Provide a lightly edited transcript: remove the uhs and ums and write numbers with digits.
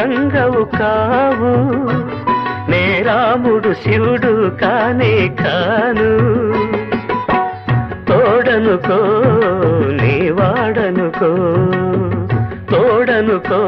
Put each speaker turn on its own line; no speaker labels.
గంగవు కావు, నే రాముడు శివుడు కానే కాను. తోడనుకో నీ వాడనుకో, తోడనుకో